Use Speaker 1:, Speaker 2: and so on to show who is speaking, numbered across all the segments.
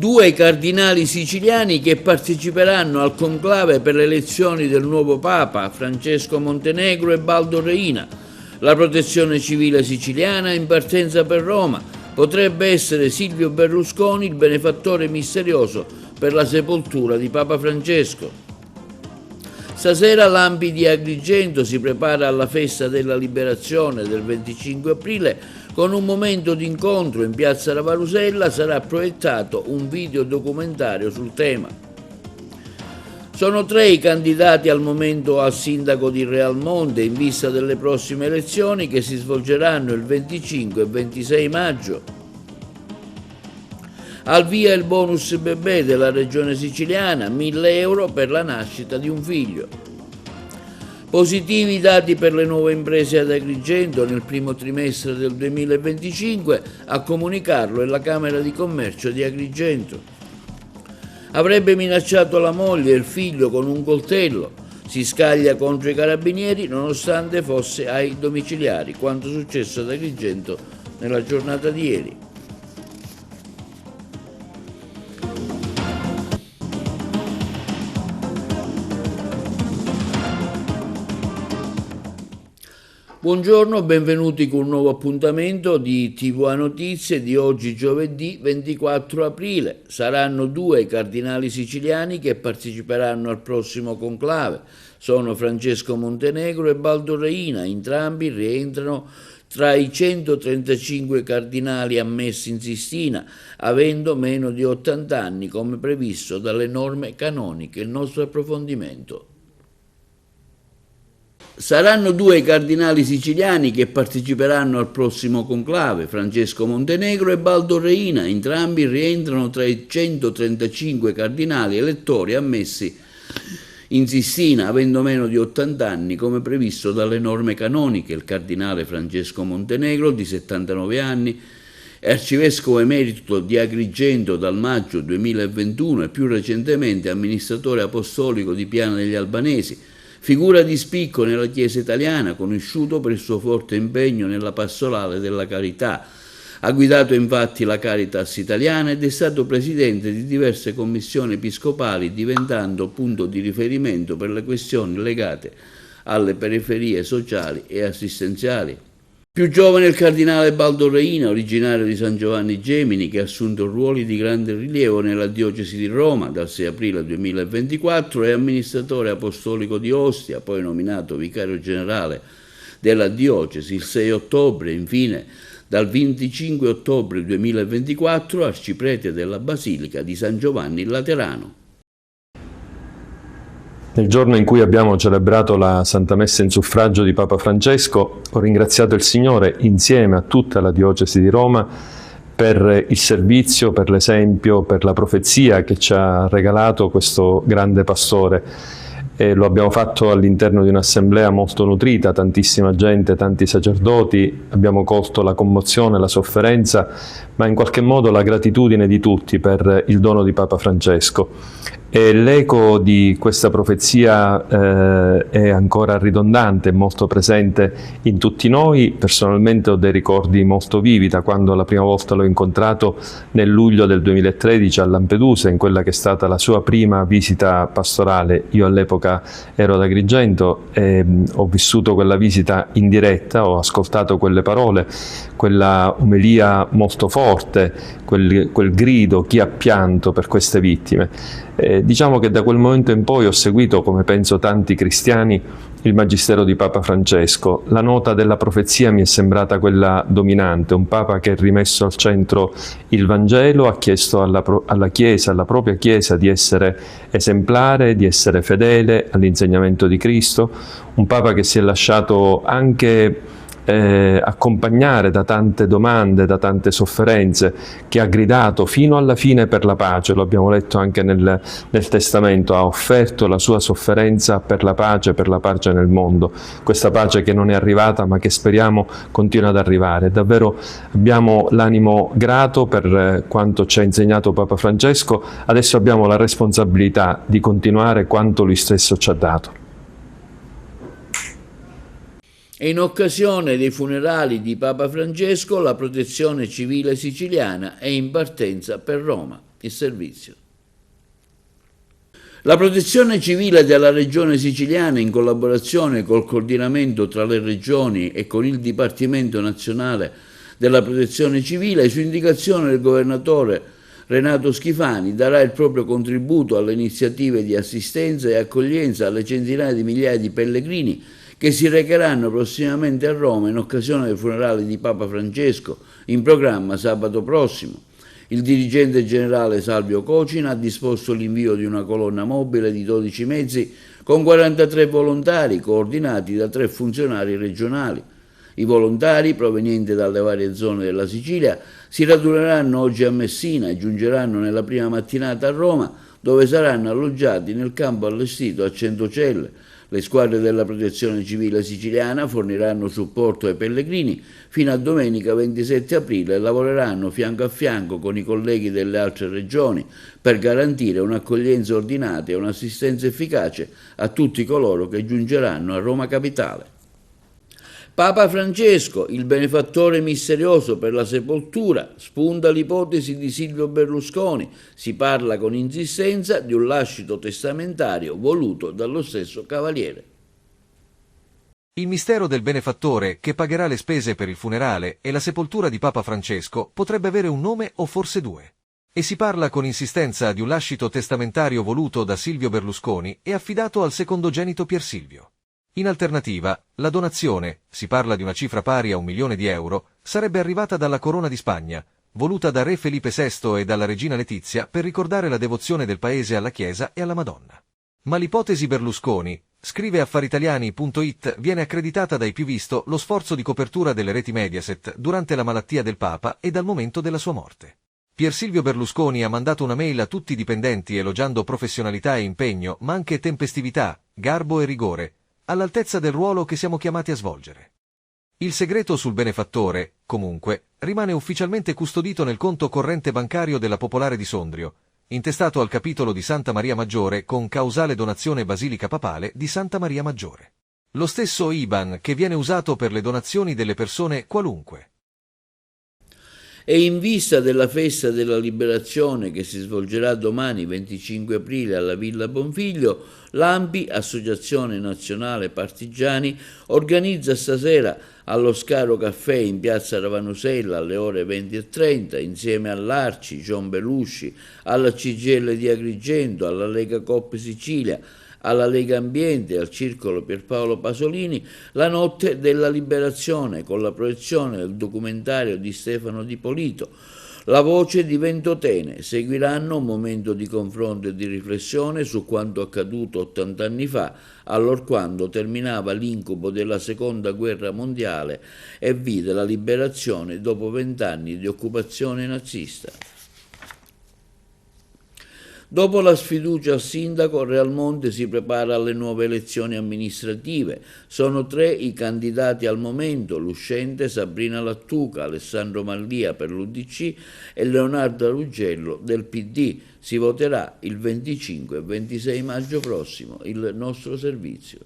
Speaker 1: 2 i cardinali siciliani che parteciperanno al conclave per le elezioni del nuovo Papa, Francesco Montenegro e Baldo Reina. La protezione civile siciliana in partenza per Roma. Potrebbe essere Silvio Berlusconi il benefattore misterioso per la sepoltura di Papa Francesco. Stasera l'Ampi di Agrigento si prepara alla festa della liberazione del 25 aprile. Con un momento di incontro in piazza Ravarusella sarà proiettato un videodocumentario sul tema. Sono 3 i candidati al momento al sindaco di Realmonte in vista delle prossime elezioni che si svolgeranno il 25 e 26 maggio. Al via il bonus bebè della regione siciliana, 1.000 euro per la nascita di un figlio. Positivi i dati per le nuove imprese ad Agrigento nel primo trimestre del 2025, a comunicarlo è la Camera di Commercio di Agrigento. Avrebbe minacciato la moglie e il figlio con un coltello. Si scaglia contro i carabinieri nonostante fosse ai domiciliari, quanto successo ad Agrigento nella giornata di ieri. Buongiorno, benvenuti con un nuovo appuntamento di TVA Notizie di oggi giovedì 24 aprile. Saranno 2 i cardinali siciliani che parteciperanno al prossimo conclave. Sono Francesco Montenegro e Baldo Reina, entrambi rientrano tra i 135 cardinali ammessi in Sistina, avendo meno di 80 anni come previsto dalle norme canoniche. Il nostro approfondimento. Saranno 2 i cardinali siciliani che parteciperanno al prossimo conclave, Francesco Montenegro e Baldo Reina, entrambi rientrano tra i 135 cardinali elettori ammessi in Sistina, avendo meno di 80 anni come previsto dalle norme canoniche. Il cardinale Francesco Montenegro, di 79 anni, è arcivescovo emerito di Agrigento dal maggio 2021 e più recentemente amministratore apostolico di Piana degli Albanesi. Figura di spicco nella Chiesa italiana, conosciuto per il suo forte impegno nella pastorale della carità. Ha guidato infatti la Caritas italiana ed è stato presidente di diverse commissioni episcopali, diventando punto di riferimento per le questioni legate alle periferie sociali e assistenziali. Più giovane il cardinale Baldo Reina, originario di San Giovanni Gemini, che ha assunto ruoli di grande rilievo nella diocesi di Roma dal 6 aprile 2024, è amministratore apostolico di Ostia, poi nominato vicario generale della diocesi il 6 ottobre, infine dal 25 ottobre 2024 arciprete della Basilica di San Giovanni Laterano.
Speaker 2: Nel giorno in cui abbiamo celebrato la Santa Messa in suffragio di Papa Francesco, ho ringraziato il Signore insieme a tutta la diocesi di Roma per il servizio, per l'esempio, per la profezia che ci ha regalato questo grande pastore. E lo abbiamo fatto all'interno di un'assemblea molto nutrita, tantissima gente, tanti sacerdoti, abbiamo colto la commozione, la sofferenza, ma in qualche modo la gratitudine di tutti per il dono di Papa Francesco. E l'eco di questa profezia è ancora ridondante, molto presente in tutti noi. Personalmente ho dei ricordi molto vivi da quando la prima volta l'ho incontrato nel luglio del 2013 a Lampedusa, in quella che è stata la sua prima visita pastorale. Io all'epoca ero ad Agrigento e ho vissuto quella visita in diretta, ho ascoltato quelle parole, quella omelia molto forte, quel grido, chi ha pianto per queste vittime. Diciamo che da quel momento in poi ho seguito, come penso tanti cristiani, il magistero di Papa Francesco. La nota della profezia mi è sembrata quella dominante, un Papa che ha rimesso al centro il Vangelo, ha chiesto alla Chiesa, alla propria Chiesa, di essere esemplare, di essere fedele all'insegnamento di Cristo, un Papa che si è lasciato anche accompagnare da tante domande, da tante sofferenze, che ha gridato fino alla fine per la pace. Lo abbiamo letto anche nel Testamento, ha offerto la sua sofferenza per la pace nel mondo, questa pace che non è arrivata ma che speriamo continua ad arrivare. Davvero abbiamo l'animo grato per quanto ci ha insegnato Papa Francesco, adesso abbiamo la responsabilità di continuare quanto lui stesso ci ha dato.
Speaker 1: E in occasione dei funerali di Papa Francesco, la Protezione Civile siciliana è in partenza per Roma. il servizio. La Protezione Civile della Regione Siciliana, in collaborazione col coordinamento tra le regioni e con il Dipartimento Nazionale della Protezione Civile, su indicazione del governatore Renato Schifani, darà il proprio contributo alle iniziative di assistenza e accoglienza alle centinaia di migliaia di pellegrini che si recheranno prossimamente a Roma in occasione del funerale di Papa Francesco, in programma sabato prossimo. Il dirigente generale Salvio Cocina ha disposto l'invio di una colonna mobile di 12 mezzi con 43 volontari coordinati da 3 funzionari regionali. I volontari, provenienti dalle varie zone della Sicilia, si raduneranno oggi a Messina e giungeranno nella prima mattinata a Roma, dove saranno alloggiati nel campo allestito a Centocelle. Le squadre della Protezione Civile siciliana forniranno supporto ai pellegrini fino a domenica 27 aprile e lavoreranno fianco a fianco con i colleghi delle altre regioni per garantire un'accoglienza ordinata e un'assistenza efficace a tutti coloro che giungeranno a Roma Capitale. Papa Francesco, il benefattore misterioso per la sepoltura, spunta l'ipotesi di Silvio Berlusconi. Si parla con insistenza di un lascito testamentario voluto dallo stesso Cavaliere.
Speaker 3: Il mistero del benefattore che pagherà le spese per il funerale e la sepoltura di Papa Francesco potrebbe avere un nome o forse 2. E si parla con insistenza di un lascito testamentario voluto da Silvio Berlusconi e affidato al secondogenito Pier Silvio. In alternativa, la donazione, si parla di una cifra pari a 1 milione di euro, sarebbe arrivata dalla Corona di Spagna, voluta da Re Felipe VI e dalla Regina Letizia per ricordare la devozione del paese alla Chiesa e alla Madonna. Ma l'ipotesi Berlusconi, scrive affaritaliani.it, viene accreditata dai più visto lo sforzo di copertura delle reti Mediaset durante la malattia del Papa e dal momento della sua morte. Pier Silvio Berlusconi ha mandato una mail a tutti i dipendenti elogiando professionalità e impegno, ma anche tempestività, garbo e rigore, all'altezza del ruolo che siamo chiamati a svolgere. Il segreto sul benefattore, comunque, rimane ufficialmente custodito nel conto corrente bancario della Popolare di Sondrio, intestato al capitolo di Santa Maria Maggiore con causale donazione Basilica Papale di Santa Maria Maggiore. Lo stesso IBAN che viene usato per le donazioni delle persone qualunque.
Speaker 1: E in vista della festa della liberazione che si svolgerà domani 25 aprile alla Villa Bonfiglio, l'ANPI, Associazione Nazionale Partigiani, organizza stasera allo Scaro Caffè in piazza Ravanusella alle ore 20:30, insieme all'Arci, John Belushi, alla CGIL di Agrigento, alla Lega Coop Sicilia, alla Lega Ambiente e al Circolo Pierpaolo Pasolini, la notte della liberazione con la proiezione del documentario di Stefano Di Polito, La voce di Ventotene. Seguiranno un momento di confronto e di riflessione su quanto accaduto 80 anni fa, allorquando terminava l'incubo della Seconda Guerra Mondiale e vide la liberazione dopo 20 anni di occupazione nazista. Dopo la sfiducia al sindaco, Realmonte si prepara alle nuove elezioni amministrative. Sono 3 i candidati al momento: l'uscente Sabrina Lattuca, Alessandro Mallia per l'UDC e Leonardo Augello del PD. Si voterà il 25 e 26 maggio prossimo. Il nostro servizio.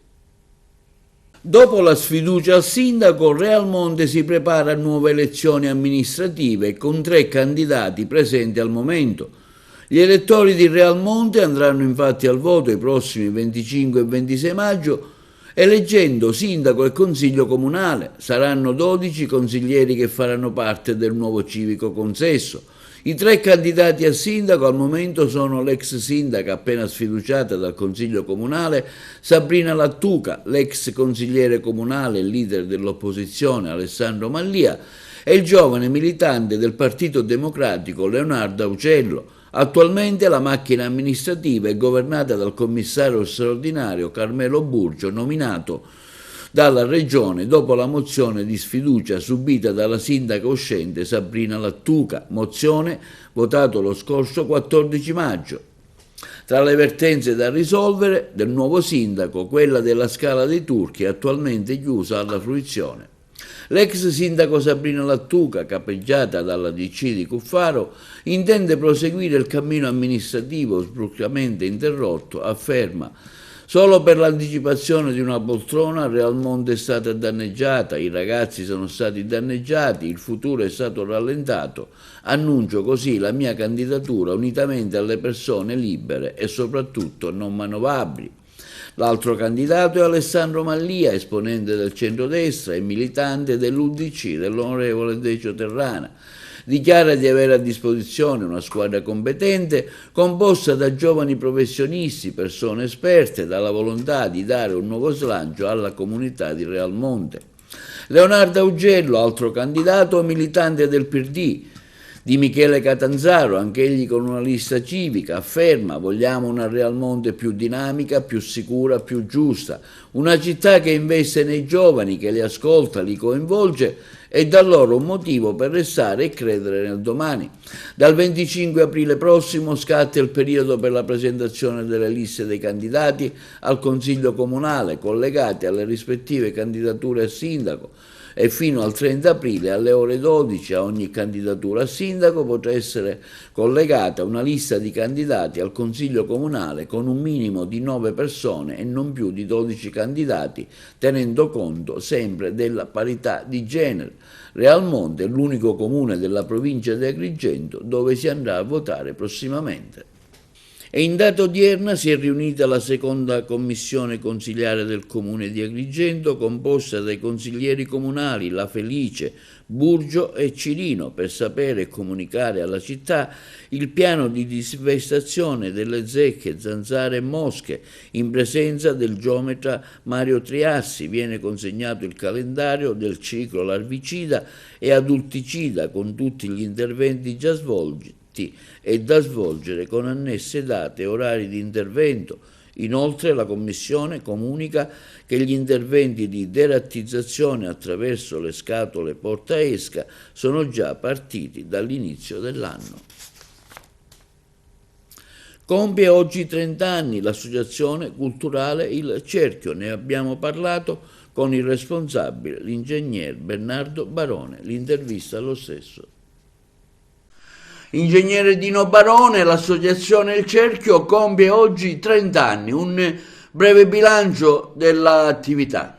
Speaker 1: Dopo la sfiducia al sindaco, Realmonte si prepara a nuove elezioni amministrative con 3 candidati presenti al momento. Gli elettori di Realmonte andranno infatti al voto i prossimi 25 e 26 maggio eleggendo sindaco e consiglio comunale. Saranno 12 consiglieri che faranno parte del nuovo civico consesso. I 3 candidati a sindaco al momento sono l'ex sindaca appena sfiduciata dal consiglio comunale Sabrina Lattuca, l'ex consigliere comunale e leader dell'opposizione Alessandro Mallia e il giovane militante del Partito Democratico Leonardo Augello. Attualmente la macchina amministrativa è governata dal commissario straordinario Carmelo Burgio, nominato dalla Regione dopo la mozione di sfiducia subita dalla sindaca uscente Sabrina Lattuca, mozione votato lo scorso 14 maggio. Tra le vertenze da risolvere del nuovo sindaco, quella della Scala dei Turchi, attualmente chiusa alla fruizione. L'ex sindaco Sabrina Lattuca, capeggiata dalla DC di Cuffaro, intende proseguire il cammino amministrativo bruscamente interrotto, afferma Solo per l'anticipazione di una poltrona Realmonte è stata danneggiata, i ragazzi sono stati danneggiati, il futuro è stato rallentato. Annuncio così la mia candidatura unitamente alle persone libere e soprattutto non manovabili. L'altro candidato è Alessandro Mallia, esponente del centrodestra e militante dell'UDC, dell'onorevole Decio Terrana. Dichiara di avere a disposizione una squadra competente composta da giovani professionisti, persone esperte, dalla volontà di dare un nuovo slancio alla comunità di Realmonte. Leonardo Augello, altro candidato militante del PD, di Michele Catanzaro, anch'egli con una lista civica, afferma: vogliamo una Realmonte più dinamica, più sicura, più giusta, una città che investe nei giovani, che li ascolta, li coinvolge e dà loro un motivo per restare e credere nel domani. Dal 25 aprile prossimo scatta il periodo per la presentazione delle liste dei candidati al Consiglio Comunale, collegate alle rispettive candidature a sindaco, e fino al 30 aprile alle ore 12 a ogni candidatura a sindaco potrà essere collegata una lista di candidati al Consiglio Comunale con un minimo di 9 persone e non più di 12 candidati, tenendo conto sempre della parità di genere. Realmonte è l'unico comune della provincia di Agrigento dove si andrà a votare prossimamente. E in data odierna si è riunita la seconda commissione consiliare del comune di Agrigento, composta dai consiglieri comunali La Felice, Burgio e Cirino, per sapere e comunicare alla città il piano di disvestazione delle zecche, zanzare e mosche. In presenza del geometra Mario Triassi viene consegnato il calendario del ciclo larvicida e adulticida con tutti gli interventi già svolti e da svolgere con annesse date e orari di intervento. Inoltre la Commissione comunica che gli interventi di derattizzazione attraverso le scatole portaesca sono già partiti dall'inizio dell'anno. Compie oggi 30 anni l'associazione culturale Il Cerchio, ne abbiamo parlato con il responsabile, l'ingegner Bernardo Barone, l'intervista allo stesso. Ingegnere Dino Barone, l'associazione Il Cerchio compie oggi 30 anni, un breve bilancio dell'attività.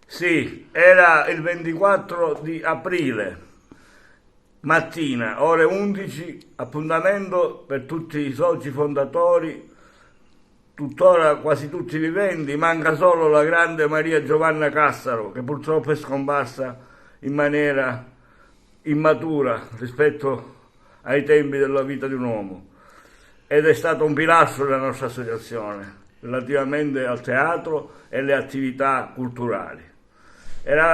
Speaker 4: Sì, era il 24 di aprile, mattina, ore 11, appuntamento per tutti i soci fondatori, tuttora quasi tutti viventi, manca solo la grande Maria Giovanna Cassaro, che purtroppo è scomparsa in maniera immatura rispetto ai tempi della vita di un uomo, ed è stato un pilastro della nostra associazione relativamente al teatro e alle attività culturali.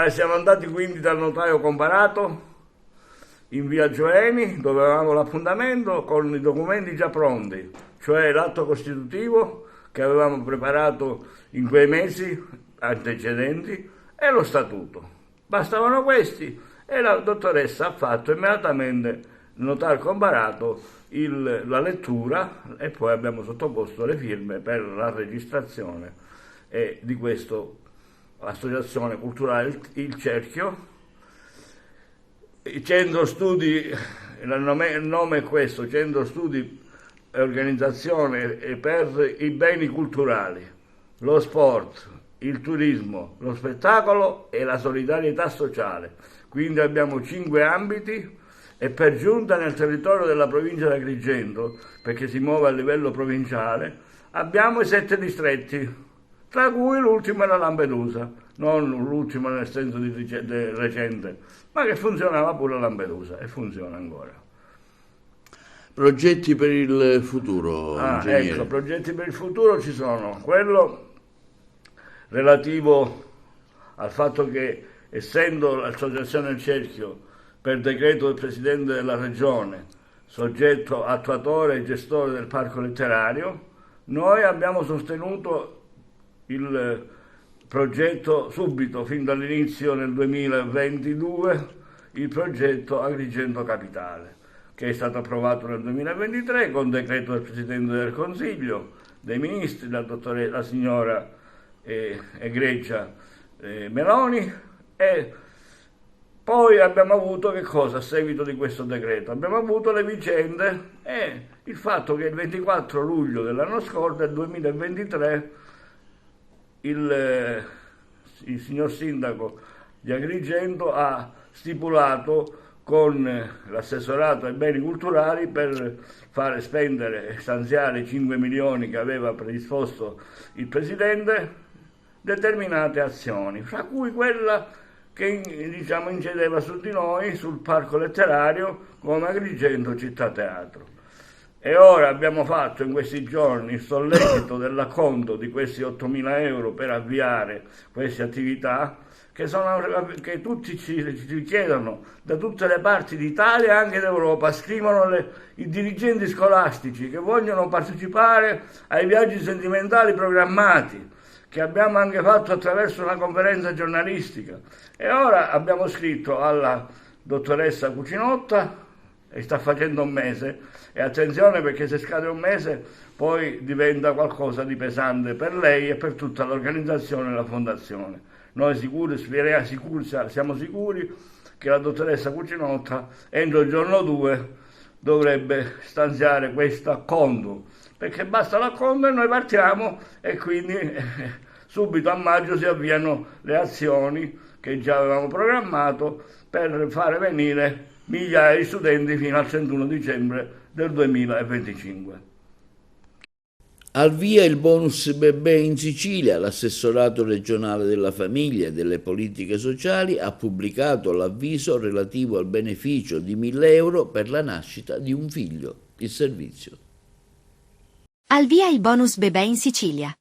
Speaker 4: Siamo andati quindi dal notaio comparato in via Gioeni, dove avevamo l'appuntamento con i documenti già pronti, cioè l'atto costitutivo che avevamo preparato in quei mesi antecedenti e lo statuto. Bastavano questi e la dottoressa ha fatto immediatamente notaio comparato la lettura e poi abbiamo sottoposto le firme per la registrazione di questo associazione culturale Il Cerchio. Il centro studi, il nome è questo, centro studi e organizzazione per i beni culturali, lo sport, il turismo, lo spettacolo e la solidarietà sociale. Quindi abbiamo 5 ambiti e per giunta nel territorio della provincia di Agrigento, perché si muove a livello provinciale, abbiamo i 7 distretti, tra cui l'ultimo era Lampedusa, non l'ultimo nel senso di recente, ma che funzionava pure Lampedusa e funziona ancora.
Speaker 1: Progetti per il futuro, ingegnere?
Speaker 4: Ecco, progetti per il futuro ci sono. Quello relativo al fatto che, essendo l'associazione Il Cerchio per decreto del Presidente della Regione, soggetto attuatore e gestore del parco letterario, noi abbiamo sostenuto il progetto subito, fin dall'inizio nel 2022, il progetto Agrigento Capitale, che è stato approvato nel 2023 con decreto del Presidente del Consiglio, dei Ministri, la signora egregia Meloni, e poi abbiamo avuto che cosa a seguito di questo decreto? Abbiamo avuto le vicende e il fatto che il 24 luglio dell'anno scorso, del 2023, il signor sindaco di Agrigento ha stipulato con l'assessorato ai beni culturali per fare spendere e stanziare 5 milioni che aveva predisposto il presidente, determinate azioni, fra cui quella che diciamo incedeva su di noi, sul parco letterario come Agrigento Città Teatro. E ora abbiamo fatto in questi giorni il sollecito dell'acconto di questi 8.000 euro per avviare queste attività che tutti ci richiedono da tutte le parti d'Italia e anche d'Europa. Scrivono i dirigenti scolastici che vogliono partecipare ai viaggi sentimentali programmati, che abbiamo anche fatto attraverso una conferenza giornalistica. E ora abbiamo scritto alla dottoressa Cucinotta, e sta facendo un mese, e attenzione perché se scade un mese poi diventa qualcosa di pesante per lei e per tutta l'organizzazione e la fondazione. Noi siamo sicuri che la dottoressa Cucinotta entro il giorno 2 dovrebbe stanziare questo acconto, perché basta l'acconto e noi partiamo, e quindi subito a maggio si avviano le azioni che già avevamo programmato per fare venire migliaia di studenti fino al 31 dicembre del 2025.
Speaker 1: Al via il bonus bebè in Sicilia. L'assessorato regionale della famiglia e delle politiche sociali ha pubblicato l'avviso relativo al beneficio di 1.000 euro per la nascita di un figlio. Il servizio.
Speaker 5: Al via il bonus bebè in Sicilia.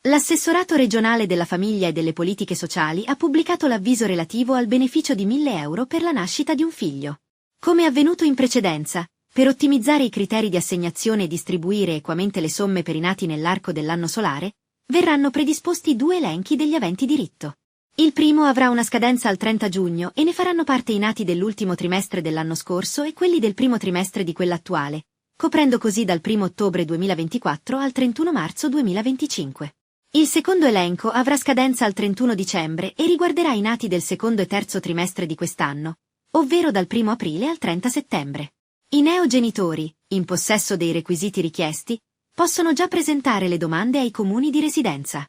Speaker 5: L'assessorato regionale della famiglia e delle politiche sociali ha pubblicato l'avviso relativo al beneficio di 1.000 euro per la nascita di un figlio. Come avvenuto in precedenza, per ottimizzare i criteri di assegnazione e distribuire equamente le somme per i nati nell'arco dell'anno solare, verranno predisposti 2 elenchi degli aventi diritto. Il primo avrà una scadenza al 30 giugno e ne faranno parte i nati dell'ultimo trimestre dell'anno scorso e quelli del primo trimestre di quell'attuale, coprendo così dal 1 ottobre 2024 al 31 marzo 2025. Il secondo elenco avrà scadenza al 31 dicembre e riguarderà i nati del secondo e terzo trimestre di quest'anno, ovvero dal 1 aprile al 30 settembre. I neogenitori, in possesso dei requisiti richiesti, possono già presentare le domande ai comuni di residenza.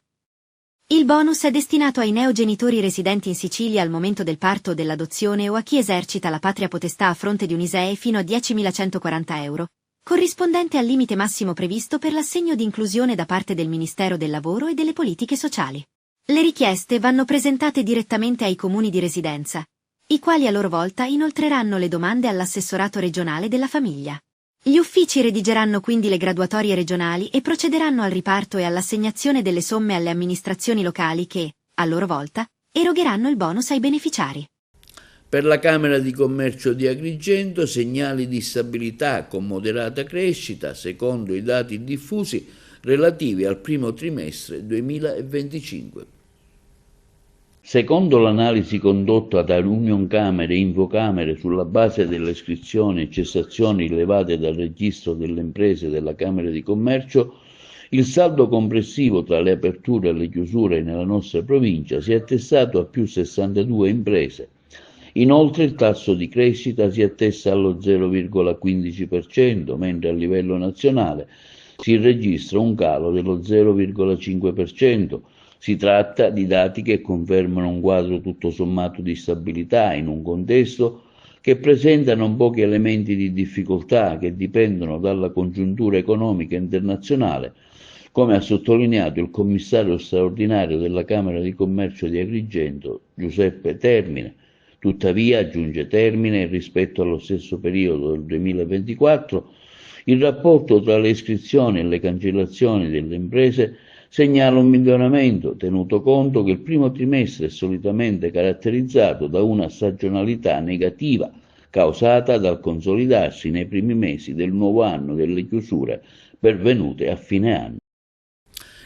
Speaker 5: Il bonus è destinato ai neogenitori residenti in Sicilia al momento del parto o dell'adozione o a chi esercita la patria potestà a fronte di un ISEE fino a 10.140 euro, corrispondente al limite massimo previsto per l'assegno di inclusione da parte del Ministero del Lavoro e delle Politiche Sociali. Le richieste vanno presentate direttamente ai comuni di residenza, i quali a loro volta inoltreranno le domande all'assessorato regionale della famiglia. Gli uffici redigeranno quindi le graduatorie regionali e procederanno al riparto e all'assegnazione delle somme alle amministrazioni locali che, a loro volta, erogheranno il bonus ai beneficiari.
Speaker 1: Per la Camera di Commercio di Agrigento segnali di stabilità con moderata crescita, secondo i dati diffusi relativi al primo trimestre 2025. Secondo l'analisi condotta da Unioncamere e Infocamere sulla base delle iscrizioni e cessazioni rilevate dal registro delle imprese della Camera di Commercio, il saldo complessivo tra le aperture e le chiusure nella nostra provincia si è attestato a più 62 imprese. Inoltre il tasso di crescita si attesta allo 0,15%, mentre a livello nazionale si registra un calo dello 0,5%. Si tratta di dati che confermano un quadro tutto sommato di stabilità in un contesto che presenta non pochi elementi di difficoltà che dipendono dalla congiuntura economica internazionale, come ha sottolineato il commissario straordinario della Camera di Commercio di Agrigento, Giuseppe Termine. Tuttavia, aggiunge Termine, rispetto allo stesso periodo del 2024, il rapporto tra le iscrizioni e le cancellazioni delle imprese segnala un miglioramento, tenuto conto che il primo trimestre è solitamente caratterizzato da una stagionalità negativa causata dal consolidarsi nei primi mesi del nuovo anno delle chiusure pervenute a fine anno.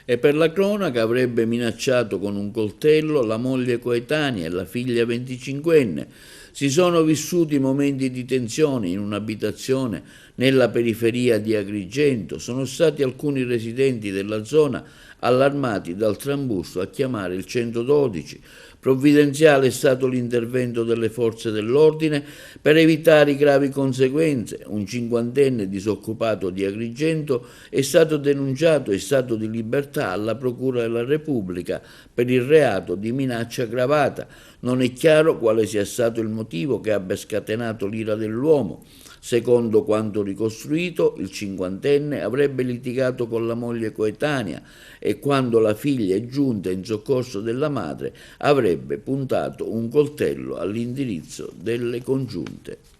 Speaker 1: E per la cronaca avrebbe minacciato con un coltello la moglie coetanea e la figlia 25enne. Si sono vissuti momenti di tensione in un'abitazione nella periferia di Agrigento. Sono stati alcuni residenti della zona allarmati dal trambusto a chiamare il 112, Provvidenziale è stato l'intervento delle forze dell'ordine per evitare gravi conseguenze. Un cinquantenne disoccupato di Agrigento è stato denunciato in stato di libertà alla Procura della Repubblica per il reato di minaccia aggravata. Non è chiaro quale sia stato il motivo che abbia scatenato l'ira dell'uomo. Secondo quanto ricostruito, il cinquantenne avrebbe litigato con la moglie coetanea e quando la figlia è giunta in soccorso della madre avrebbe puntato un coltello all'indirizzo delle congiunte.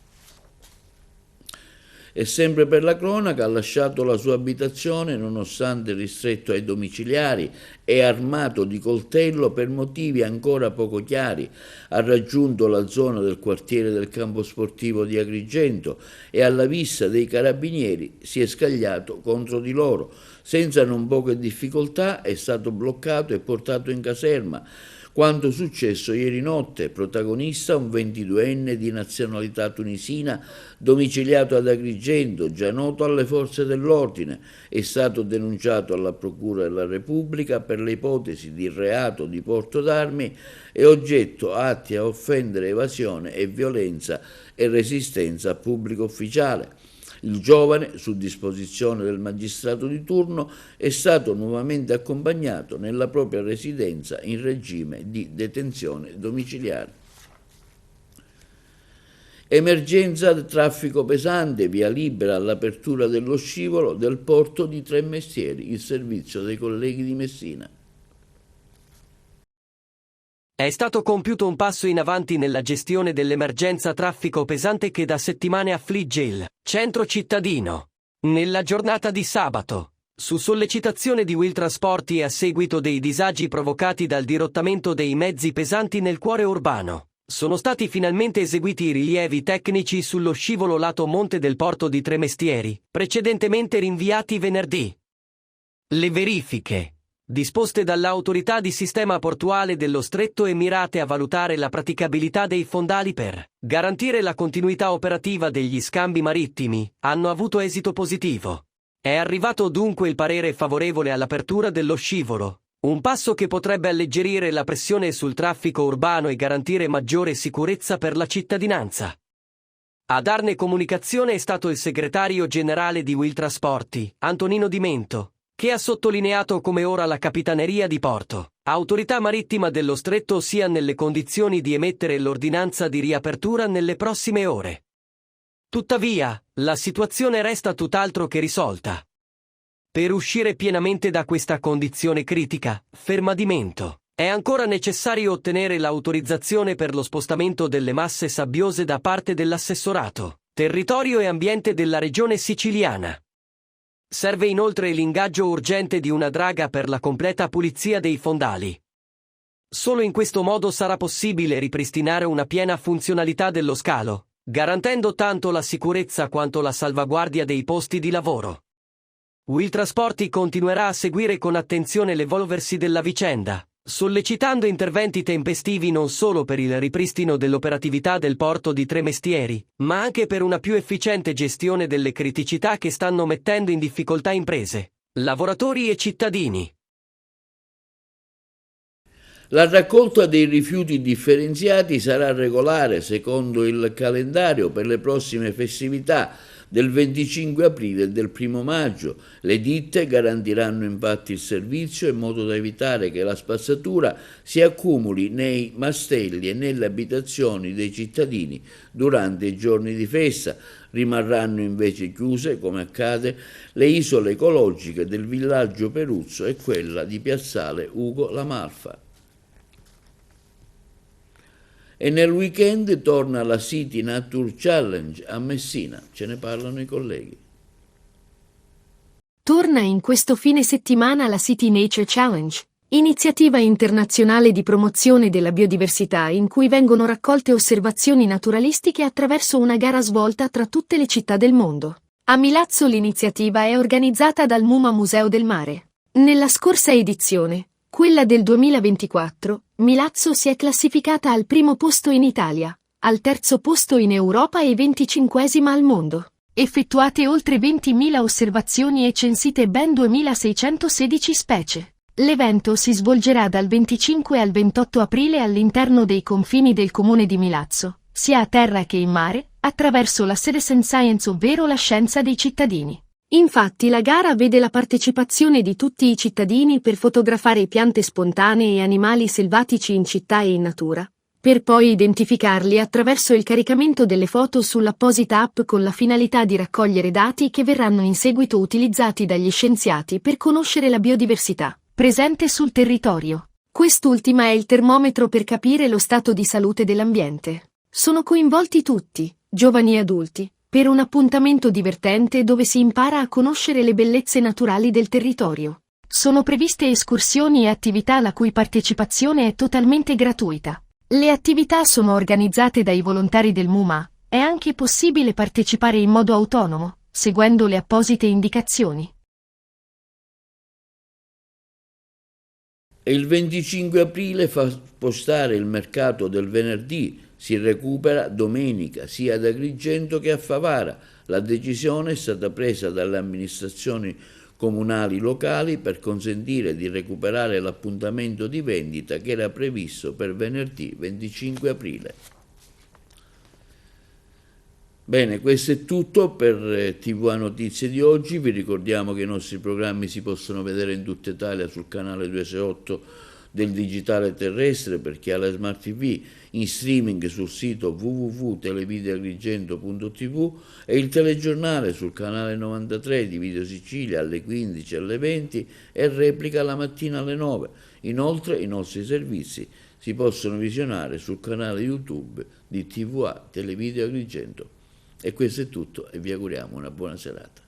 Speaker 1: E sempre per la cronaca ha lasciato la sua abitazione nonostante ristretto ai domiciliari e armato di coltello per motivi ancora poco chiari. Ha raggiunto la zona del quartiere del campo sportivo di Agrigento e alla vista dei carabinieri si è scagliato contro di loro. Senza non poche difficoltà è stato bloccato e portato in caserma. Quanto successo ieri notte, protagonista un 22enne di nazionalità tunisina domiciliato ad Agrigento, già noto alle forze dell'ordine, è stato denunciato alla Procura della Repubblica per le ipotesi di reato di porto d'armi e oggetto atti a offendere evasione e violenza e resistenza a pubblico ufficiale. Il giovane, su disposizione del magistrato di turno, è stato nuovamente accompagnato nella propria residenza in regime di detenzione domiciliare. Emergenza traffico pesante, via libera all'apertura dello scivolo del porto di Tremestieri, il servizio dei colleghi di Messina.
Speaker 6: È stato compiuto un passo in avanti nella gestione dell'emergenza traffico pesante che da settimane affligge il centro cittadino. Nella giornata di sabato, su sollecitazione di Will Trasporti e a seguito dei disagi provocati dal dirottamento dei mezzi pesanti nel cuore urbano, sono stati finalmente eseguiti i rilievi tecnici sullo scivolo lato monte del porto di Tremestieri, precedentemente rinviati venerdì. Le verifiche, disposte dall'autorità di sistema portuale dello Stretto e mirate a valutare la praticabilità dei fondali per garantire la continuità operativa degli scambi marittimi, hanno avuto esito positivo. È arrivato dunque il parere favorevole all'apertura dello scivolo, un passo che potrebbe alleggerire la pressione sul traffico urbano e garantire maggiore sicurezza per la cittadinanza. A darne comunicazione è stato il segretario generale di Will Trasporti, Antonino Di Mento, che ha sottolineato come ora la Capitaneria di Porto, autorità marittima dello Stretto, sia nelle condizioni di emettere l'ordinanza di riapertura nelle prossime ore. Tuttavia, la situazione resta tutt'altro che risolta. Per uscire pienamente da questa condizione critica, ferma Di Mento, è ancora necessario ottenere l'autorizzazione per lo spostamento delle masse sabbiose da parte dell'assessorato, territorio e ambiente della regione siciliana. Serve inoltre l'ingaggio urgente di una draga per la completa pulizia dei fondali. Solo in questo modo sarà possibile ripristinare una piena funzionalità dello scalo, garantendo tanto la sicurezza quanto la salvaguardia dei posti di lavoro. Will Trasporti continuerà a seguire con attenzione l'evolversi della vicenda, sollecitando interventi tempestivi non solo per il ripristino dell'operatività del porto di Tremestieri, ma anche per una più efficiente gestione delle criticità che stanno mettendo in difficoltà imprese, lavoratori e cittadini.
Speaker 1: La raccolta dei rifiuti differenziati sarà regolare secondo il calendario per le prossime festività del 25 aprile e del 1 maggio. Le ditte garantiranno infatti il servizio in modo da evitare che la spazzatura si accumuli nei mastelli e nelle abitazioni dei cittadini durante i giorni di festa. Rimarranno invece chiuse, come accade, le isole ecologiche del villaggio Peruzzo e quella di Piazzale Ugo La Malfa. E nel weekend torna la City Nature Challenge a Messina, ce ne parlano i colleghi.
Speaker 7: Torna in questo fine settimana la City Nature Challenge, iniziativa internazionale di promozione della biodiversità in cui vengono raccolte osservazioni naturalistiche attraverso una gara svolta tra tutte le città del mondo. A Milazzo l'iniziativa è organizzata dal MUMA Museo del Mare. Nella scorsa edizione, quella del 2024, Milazzo si è classificata al primo posto in Italia, al terzo posto in Europa e 25esima al mondo. Effettuate oltre 20.000 osservazioni e censite ben 2.616 specie. L'evento si svolgerà dal 25 al 28 aprile all'interno dei confini del comune di Milazzo, sia a terra che in mare, attraverso la Citizen Science, ovvero la scienza dei cittadini. Infatti la gara vede la partecipazione di tutti i cittadini per fotografare piante spontanee e animali selvatici in città e in natura, per poi identificarli attraverso il caricamento delle foto sull'apposita app con la finalità di raccogliere dati che verranno in seguito utilizzati dagli scienziati per conoscere la biodiversità presente sul territorio. Quest'ultima è il termometro per capire lo stato di salute dell'ambiente. Sono coinvolti tutti, giovani e adulti, per un appuntamento divertente dove si impara a conoscere le bellezze naturali del territorio. Sono previste escursioni e attività la cui partecipazione è totalmente gratuita. Le attività sono organizzate dai volontari del MUMA. È anche possibile partecipare in modo autonomo, seguendo le apposite indicazioni.
Speaker 1: E il 25 aprile fa spostare il mercato del venerdì, si recupera domenica sia ad Agrigento che a Favara. La decisione è stata presa dalle amministrazioni comunali locali per consentire di recuperare l'appuntamento di vendita che era previsto per venerdì 25 aprile. Bene, questo è tutto per TVA Notizie di oggi. Vi ricordiamo che i nostri programmi si possono vedere in tutta Italia sul canale 268 del digitale terrestre per chi ha la Smart TV, in streaming sul sito www.televideoagrigento.tv e il telegiornale sul canale 93 di Video Sicilia alle 15 e alle 20 e replica la mattina alle 9. Inoltre i nostri servizi si possono visionare sul canale YouTube di TVA Televideo Agrigento. E questo è tutto e vi auguriamo una buona serata.